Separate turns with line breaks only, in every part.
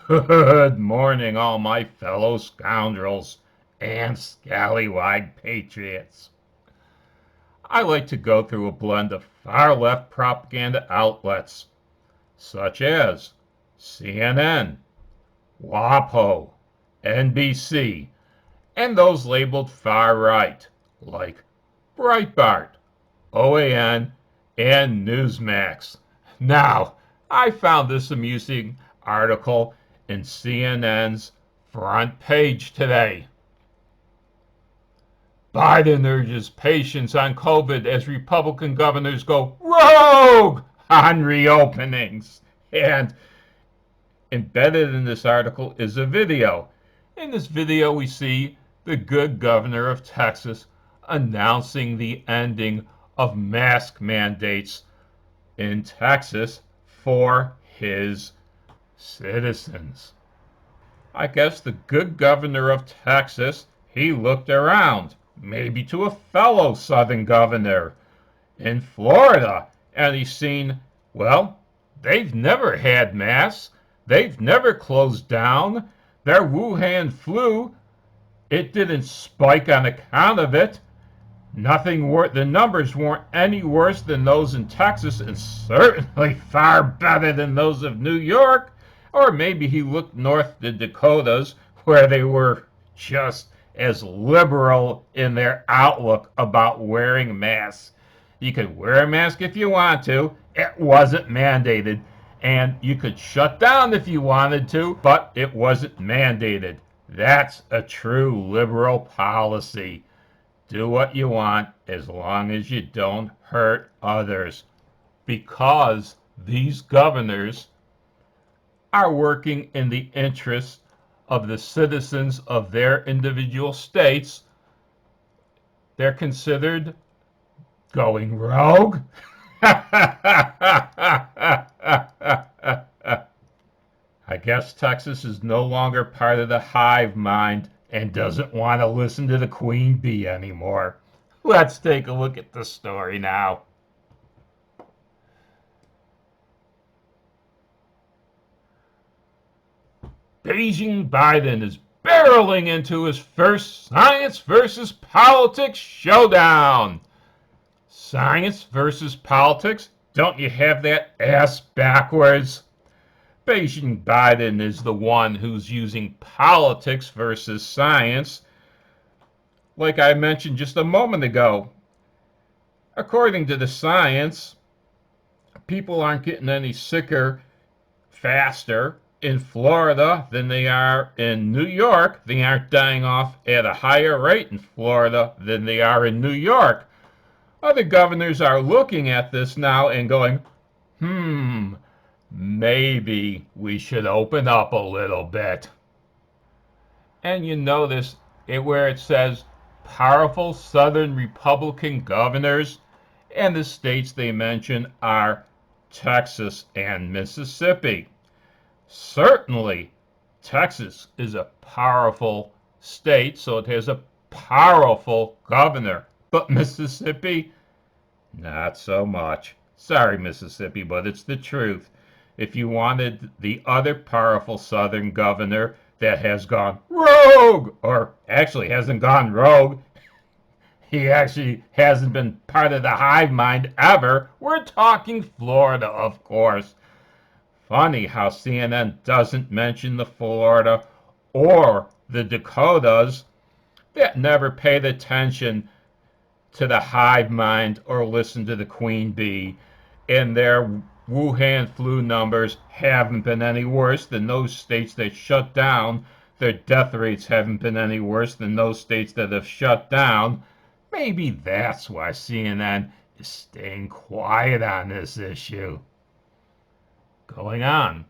Good morning, all my fellow scoundrels and scallywag patriots. I like to go through a blend of far-left propaganda outlets, such as CNN, WAPO, NBC, and those labeled far-right, like Breitbart, OAN, and Newsmax. Now, I found this amusing article in CNN's front page today. Biden urges patience on COVID as Republican governors go rogue on reopenings. And embedded in this article is a video. In this video, we see the good governor of Texas announcing the ending of mask mandates in Texas for his citizens. I guess the good governor of Texas, he looked around, maybe to a fellow southern governor in Florida, and he's seen, well, they've never had masks, they've never closed down, their Wuhan flu, it didn't spike on account of it. The numbers weren't any worse than those in Texas, and certainly far better than those of New York. Or maybe he looked north to Dakotas, where they were just as liberal in their outlook about wearing masks. You could wear a mask if you want to. It wasn't mandated. And you could shut down if you wanted to, but it wasn't mandated. That's a true liberal policy. Do what you want as long as you don't hurt others. Because these governors are working in the interests of the citizens of their individual states, they're considered going rogue. I guess Texas is no longer part of the hive mind and doesn't want to listen to the queen bee anymore. Let's take a look at the story now. Beijing Biden is barreling into his first science versus politics showdown. Science versus politics? Don't you have that ass backwards? Beijing Biden is the one who's using politics versus science, like I mentioned just a moment ago. According to the science, people aren't getting any sicker faster in Florida than they are in New York. They aren't dying off at a higher rate in Florida than they are in New York. Other governors are looking at this now and going, maybe we should open up a little bit. And you notice where it says powerful Southern Republican governors, and the states they mention are Texas and Mississippi. Certainly, Texas is a powerful state, so it has a powerful governor. But Mississippi, not so much. Sorry, Mississippi, but it's the truth. If you wanted the other powerful Southern governor that has gone rogue, or actually hasn't gone rogue, he actually hasn't been part of the hive mind ever, we're talking Florida, of course. Funny how CNN doesn't mention the Florida or the Dakotas that never paid attention to the hive mind or listened to the queen bee, and their Wuhan flu numbers haven't been any worse than those states that shut down. Their death rates haven't been any worse than those states that have shut down. Maybe that's why CNN is staying quiet on this issue. Going on.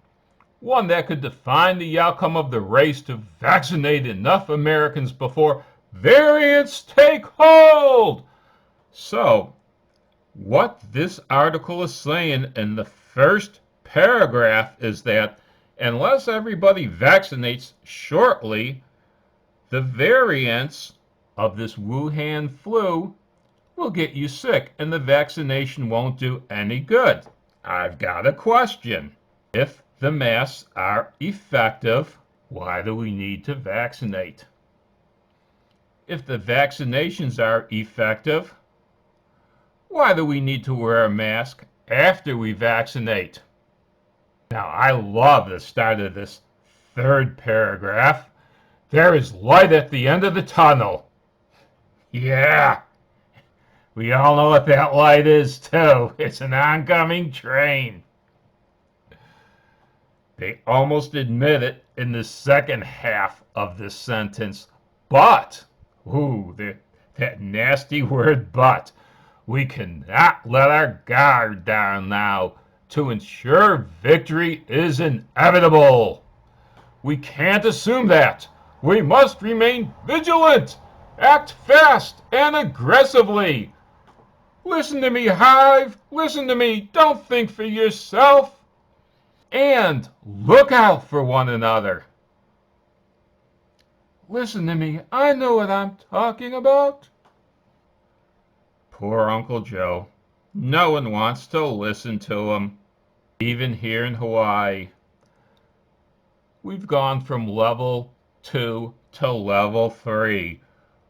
One that could define the outcome of the race to vaccinate enough Americans before variants take hold. So, what this article is saying in the first paragraph is that unless everybody vaccinates shortly, the variants of this Wuhan flu will get you sick and the vaccination won't do any good. I've got a question. If the masks are effective, why do we need to vaccinate? If the vaccinations are effective, why do we need to wear a mask after we vaccinate? Now, I love the start of this third paragraph. There is light at the end of the tunnel. Yeah, we all know what that light is, too. It's an oncoming train. They almost admit it in the second half of this sentence. But, that nasty word but, we cannot let our guard down now. To ensure victory is inevitable. We can't assume that. We must remain vigilant. Act fast and aggressively. Listen to me, Hive. Listen to me. Don't think for yourself. And look out for one another. Listen to me. I know what I'm talking about. Poor Uncle Joe. No one wants to listen to him. Even here in Hawaii. We've gone from level 2 to level 3.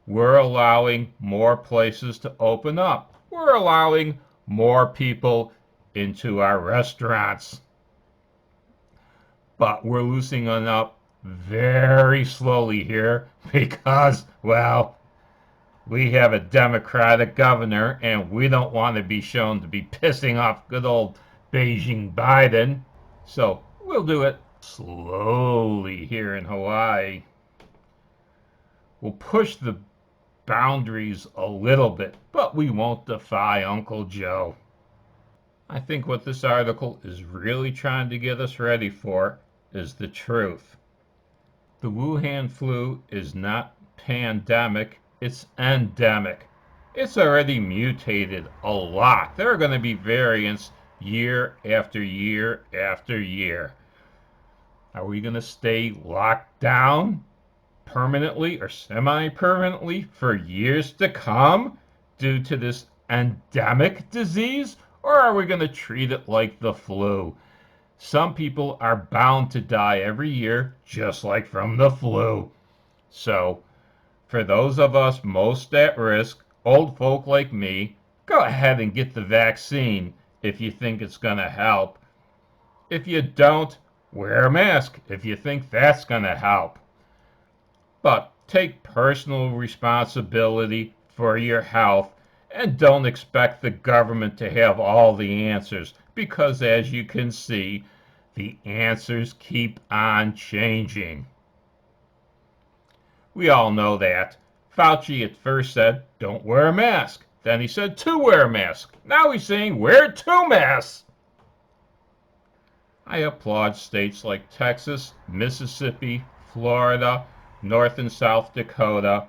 We're allowing more places to open up. We're allowing more people into our restaurants. But we're loosening it up very slowly here because, well, we have a Democratic governor and we don't want to be shown to be pissing off good old Beijing Biden. So we'll do it slowly here in Hawaii. We'll push the boundaries a little bit, but we won't defy Uncle Joe. I think what this article is really trying to get us ready for is the truth. The Wuhan flu is not pandemic, it's endemic. It's already mutated a lot. There are going to be variants year after year after year. Are we going to stay locked down permanently or semi-permanently for years to come due to this endemic disease? Or are we going to treat it like the flu? Some people are bound to die every year, just like from the flu. So, for those of us most at risk, old folk like me, go ahead and get the vaccine if you think it's going to help. If you don't, wear a mask if you think that's going to help. But take personal responsibility for your health and don't expect the government to have all the answers because, as you can see, the answers keep on changing. We all know that. Fauci at first said, don't wear a mask. Then he said to wear a mask. Now he's saying wear 2 masks. I applaud states like Texas, Mississippi, Florida, North and South Dakota,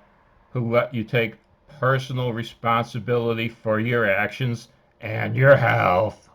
who let you take personal responsibility for your actions and your health.